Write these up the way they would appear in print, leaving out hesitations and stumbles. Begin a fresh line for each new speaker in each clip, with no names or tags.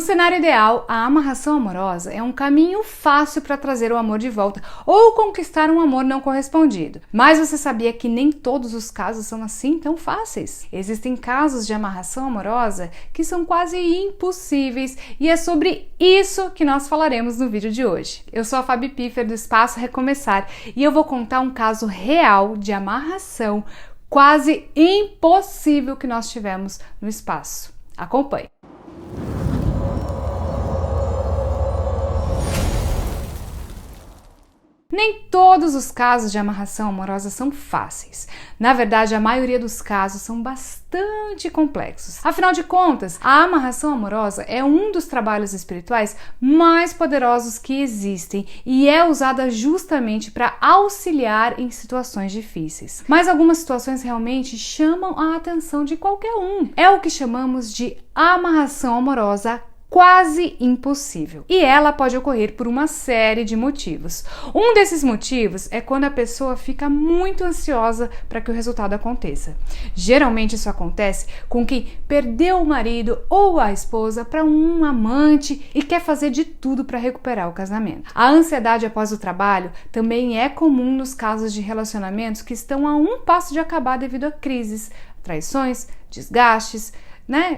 No cenário ideal, a amarração amorosa é um caminho fácil para trazer o amor de volta ou conquistar um amor não correspondido. Mas você sabia que nem todos os casos são assim tão fáceis? Existem casos de amarração amorosa que são quase impossíveis e é sobre isso que nós falaremos no vídeo de hoje. Eu sou a Fabi Piffer do Espaço Recomeçar e eu vou contar um caso real de amarração quase impossível que nós tivemos no espaço. Acompanhe! Nem todos os casos de amarração amorosa são fáceis. Na verdade, a maioria dos casos são bastante complexos. Afinal de contas, a amarração amorosa é um dos trabalhos espirituais mais poderosos que existem e é usada justamente para auxiliar em situações difíceis. Mas algumas situações realmente chamam a atenção de qualquer um. É o que chamamos de amarração amorosa quase impossível. E ela pode ocorrer por uma série de motivos. Um desses motivos é quando a pessoa fica muito ansiosa para que o resultado aconteça. Geralmente isso acontece com quem perdeu o marido ou a esposa para um amante e quer fazer de tudo para recuperar o casamento. A ansiedade após o trabalho também é comum nos casos de relacionamentos que estão a um passo de acabar devido a crises, traições, desgastes,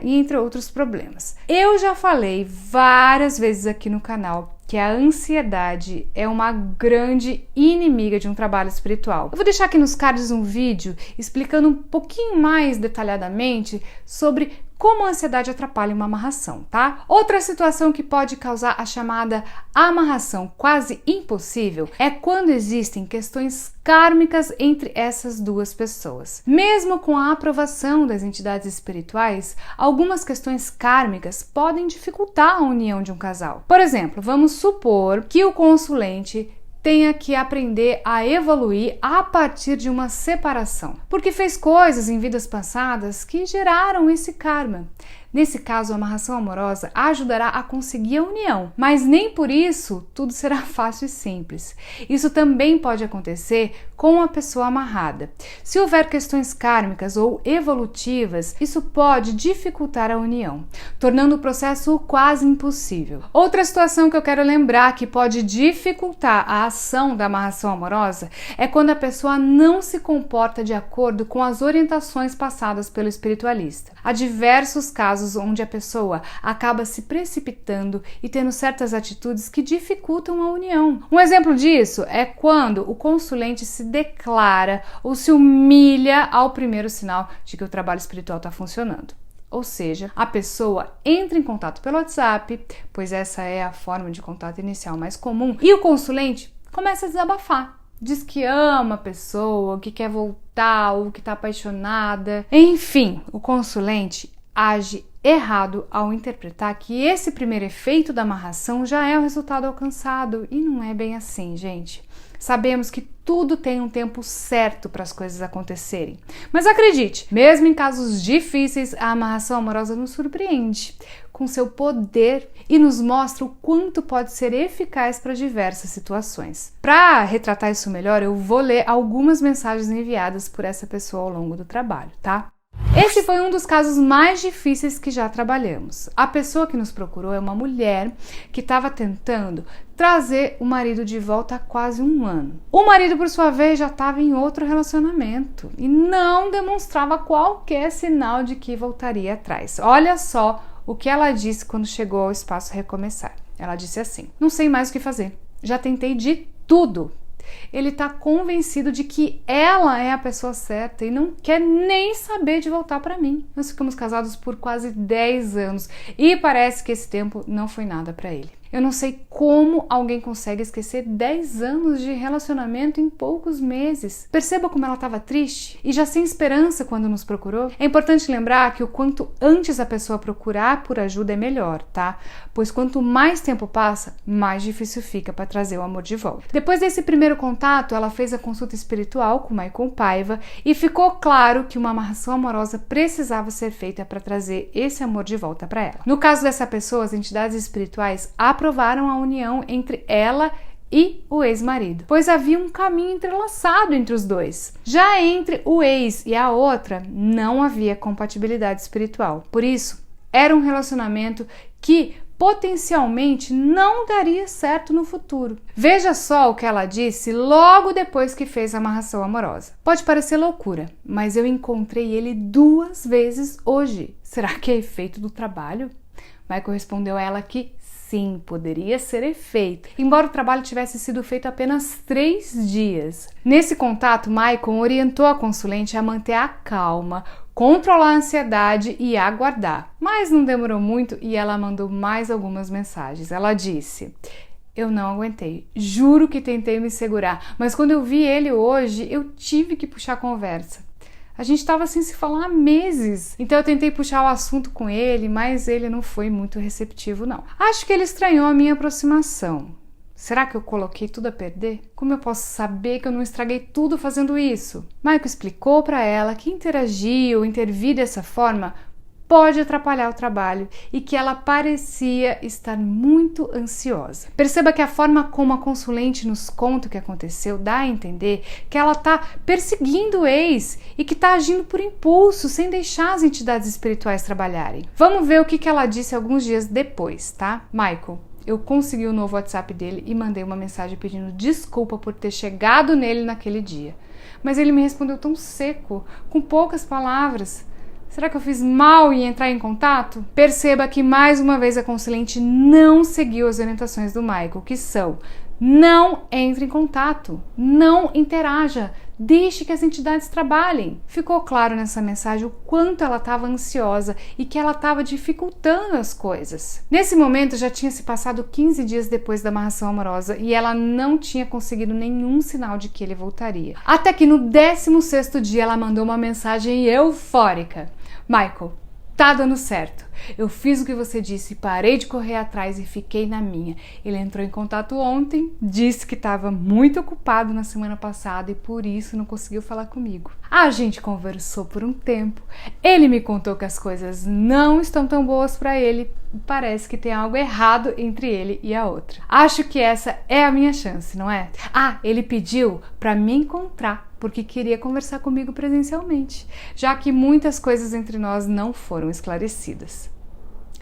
e entre outros problemas. Eu já falei várias vezes aqui no canal que a ansiedade é uma grande inimiga de um trabalho espiritual. Eu vou deixar aqui nos cards um vídeo explicando um pouquinho mais detalhadamente sobre como a ansiedade atrapalha uma amarração, tá? Outra situação que pode causar a chamada amarração quase impossível é quando existem questões kármicas entre essas duas pessoas. Mesmo com a aprovação das entidades espirituais, algumas questões kármicas podem dificultar a união de um casal. Por exemplo, vamos supor que o consulente tenha que aprender a evoluir a partir de uma separação, porque fez coisas em vidas passadas que geraram esse karma. Nesse caso, a amarração amorosa ajudará a conseguir a união, mas nem por isso tudo será fácil e simples. Isso também pode acontecer com a pessoa amarrada. Se houver questões kármicas ou evolutivas, isso pode dificultar a união, tornando o processo quase impossível. Outra situação que eu quero lembrar que pode dificultar a ação da amarração amorosa é quando a pessoa não se comporta de acordo com as orientações passadas pelo espiritualista. Há diversos casos onde a pessoa acaba se precipitando e tendo certas atitudes que dificultam a união. Um exemplo disso é quando o consulente se declara ou se humilha ao primeiro sinal de que o trabalho espiritual está funcionando. Ou seja, a pessoa entra em contato pelo WhatsApp, pois essa é a forma de contato inicial mais comum, e o consulente começa a desabafar. Diz que ama a pessoa, que quer voltar ou que está apaixonada. Enfim, o consulente age errado ao interpretar que esse primeiro efeito da amarração já é o resultado alcançado, e não é bem assim, gente. Sabemos que tudo tem um tempo certo para as coisas acontecerem. Mas acredite, mesmo em casos difíceis, a amarração amorosa nos surpreende com seu poder e nos mostra o quanto pode ser eficaz para diversas situações. Para retratar isso melhor, eu vou ler algumas mensagens enviadas por essa pessoa ao longo do trabalho, tá? Esse foi um dos casos mais difíceis que já trabalhamos. A pessoa que nos procurou é uma mulher que estava tentando trazer o marido de volta há quase um ano. O marido, por sua vez, já estava em outro relacionamento e não demonstrava qualquer sinal de que voltaria atrás. Olha só o que ela disse quando chegou ao Espaço Recomeçar. Ela disse assim: "Não sei mais o que fazer. Já tentei de tudo. Ele está convencido de que ela é a pessoa certa e não quer nem saber de voltar para mim. Nós ficamos casados por quase 10 anos e parece que esse tempo não foi nada para ele. Eu não sei como alguém consegue esquecer 10 anos de relacionamento em poucos meses. Perceba como ela estava triste e já sem esperança quando nos procurou. É importante lembrar que o quanto antes a pessoa procurar por ajuda é melhor, tá? Pois quanto mais tempo passa, mais difícil fica para trazer o amor de volta. Depois desse primeiro contato, ela fez a consulta espiritual com Michael Paiva e ficou claro que uma amarração amorosa precisava ser feita para trazer esse amor de volta para ela. No caso dessa pessoa, as entidades espirituais aprovaram a união entre ela e o ex-marido, pois havia um caminho entrelaçado entre os dois. Já entre o ex e a outra, não havia compatibilidade espiritual. Por isso, era um relacionamento que potencialmente não daria certo no futuro. Veja só o que ela disse logo depois que fez a amarração amorosa. Pode parecer loucura, mas eu encontrei ele 2 vezes hoje. Será que é efeito do trabalho? Michael respondeu a ela que sim, poderia ser efeito, embora o trabalho tivesse sido feito apenas 3 dias. Nesse contato, Michael orientou a consulente a manter a calma, controlar a ansiedade e aguardar. Mas não demorou muito e ela mandou mais algumas mensagens. Ela disse: eu não aguentei, juro que tentei me segurar, mas quando eu vi ele hoje, eu tive que puxar a conversa. A gente estava sem se falar há meses, então eu tentei puxar o assunto com ele, mas ele não foi muito receptivo não. Acho que ele estranhou a minha aproximação. Será que eu coloquei tudo a perder? Como eu posso saber que eu não estraguei tudo fazendo isso? Michael explicou para ela que interagir ou intervir dessa forma pode atrapalhar o trabalho e que ela parecia estar muito ansiosa. Perceba que a forma como a consulente nos conta o que aconteceu dá a entender que ela está perseguindo o ex e que está agindo por impulso, sem deixar as entidades espirituais trabalharem. Vamos ver o que ela disse alguns dias depois, tá? Michael: eu consegui o novo WhatsApp dele e mandei uma mensagem pedindo desculpa por ter chegado nele naquele dia. Mas ele me respondeu tão seco, com poucas palavras. Será que eu fiz mal em entrar em contato? Perceba que mais uma vez a consulente não seguiu as orientações do Michael, que são: não entre em contato, não interaja, deixe que as entidades trabalhem. Ficou claro nessa mensagem o quanto ela estava ansiosa e que ela estava dificultando as coisas. Nesse momento já tinha se passado 15 dias depois da amarração amorosa e ela não tinha conseguido nenhum sinal de que ele voltaria. Até que no 16º dia ela mandou uma mensagem eufórica: Michael, tá dando certo. Eu fiz o que você disse, parei de correr atrás e fiquei na minha. Ele entrou em contato ontem, disse que estava muito ocupado na semana passada e por isso não conseguiu falar comigo. A gente conversou por um tempo. Ele me contou que as coisas não estão tão boas para ele. Parece que tem algo errado entre ele e a outra. Acho que essa é a minha chance, não é? Ele pediu para me encontrar porque queria conversar comigo presencialmente, já que muitas coisas entre nós não foram esclarecidas.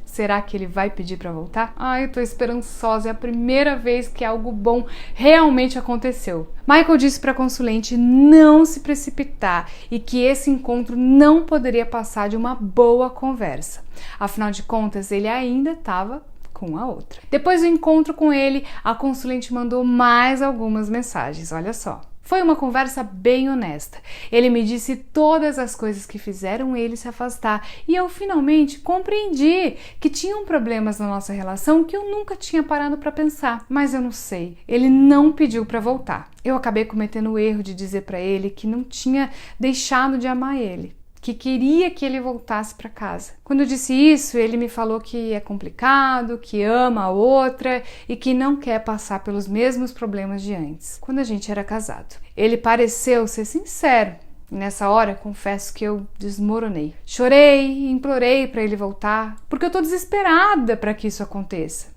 Será que ele vai pedir para voltar? Eu tô esperançosa, é a primeira vez que algo bom realmente aconteceu. Michael disse para a consulente não se precipitar e que esse encontro não poderia passar de uma boa conversa. Afinal de contas, ele ainda estava com a outra. Depois do encontro com ele, a consulente mandou mais algumas mensagens, olha só. Foi uma conversa bem honesta. Ele me disse todas as coisas que fizeram ele se afastar e eu finalmente compreendi que tinham problemas na nossa relação que eu nunca tinha parado para pensar. Mas eu não sei, ele não pediu para voltar. Eu acabei cometendo o erro de dizer para ele que não tinha deixado de amar ele, que queria que ele voltasse para casa. Quando eu disse isso, ele me falou que é complicado, que ama a outra e que não quer passar pelos mesmos problemas de antes, quando a gente era casado. Ele pareceu ser sincero. E nessa hora, confesso que eu desmoronei. Chorei e implorei para ele voltar, porque eu tô desesperada para que isso aconteça.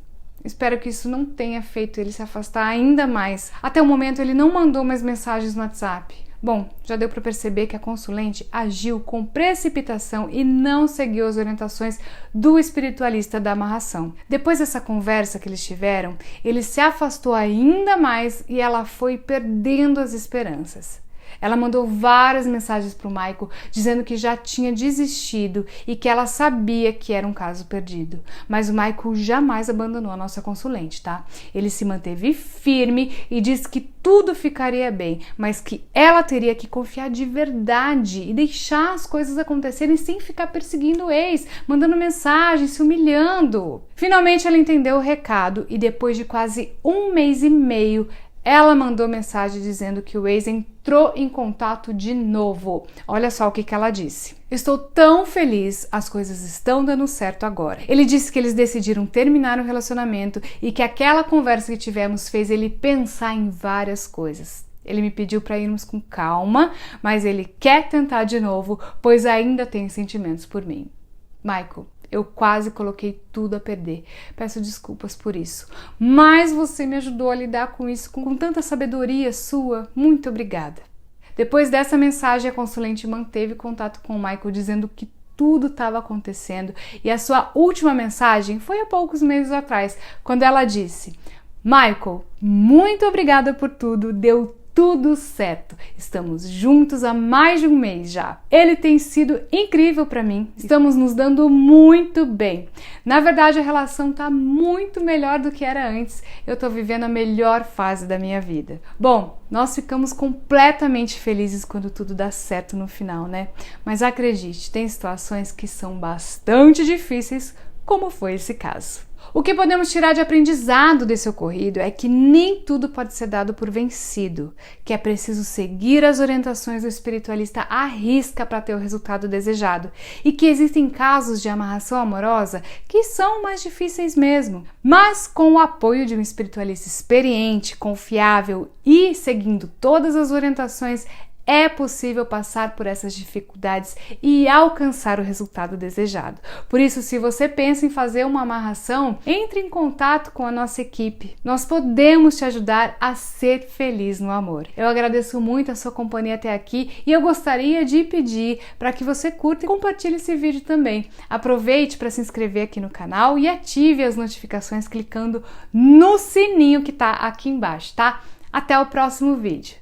Espero que isso não tenha feito ele se afastar ainda mais. Até o momento, ele não mandou mais mensagens no WhatsApp. Bom, já deu para perceber que a consulente agiu com precipitação e não seguiu as orientações do espiritualista da amarração. Depois dessa conversa que eles tiveram, ele se afastou ainda mais e ela foi perdendo as esperanças. Ela mandou várias mensagens para o Michael dizendo que já tinha desistido e que ela sabia que era um caso perdido. Mas o Michael jamais abandonou a nossa consulente, tá? Ele se manteve firme e disse que tudo ficaria bem, mas que ela teria que confiar de verdade e deixar as coisas acontecerem sem ficar perseguindo o ex, mandando mensagens, se humilhando. Finalmente ela entendeu o recado e depois de quase 1 mês e meio, ela mandou mensagem dizendo que o ex entrou em contato de novo. Olha só o que ela disse. Estou tão feliz, as coisas estão dando certo agora. Ele disse que eles decidiram terminar o relacionamento e que aquela conversa que tivemos fez ele pensar em várias coisas. Ele me pediu para irmos com calma, mas ele quer tentar de novo, pois ainda tem sentimentos por mim. Michael, eu quase coloquei tudo a perder. Peço desculpas por isso. Mas você me ajudou a lidar com isso com tanta sabedoria sua. Muito obrigada. Depois dessa mensagem, a consulente manteve contato com o Michael, dizendo que tudo estava acontecendo. E a sua última mensagem foi há poucos meses atrás, quando ela disse: Michael, muito obrigada por tudo, deu tudo certo. Estamos juntos há mais de um mês já. Ele tem sido incrível para mim. Estamos nos dando muito bem. Na verdade, a relação tá muito melhor do que era antes. Eu tô vivendo a melhor fase da minha vida. Bom, nós ficamos completamente felizes quando tudo dá certo no final, né? Mas acredite, tem situações que são bastante difíceis, como foi esse caso. O que podemos tirar de aprendizado desse ocorrido é que nem tudo pode ser dado por vencido, que é preciso seguir as orientações do espiritualista à risca para ter o resultado desejado, e que existem casos de amarração amorosa que são mais difíceis mesmo, mas com o apoio de um espiritualista experiente, confiável e seguindo todas as orientações, é possível passar por essas dificuldades e alcançar o resultado desejado. Por isso, se você pensa em fazer uma amarração, entre em contato com a nossa equipe. Nós podemos te ajudar a ser feliz no amor. Eu agradeço muito a sua companhia até aqui e eu gostaria de pedir para que você curta e compartilhe esse vídeo também. Aproveite para se inscrever aqui no canal e ative as notificações clicando no sininho que está aqui embaixo, tá? Até o próximo vídeo.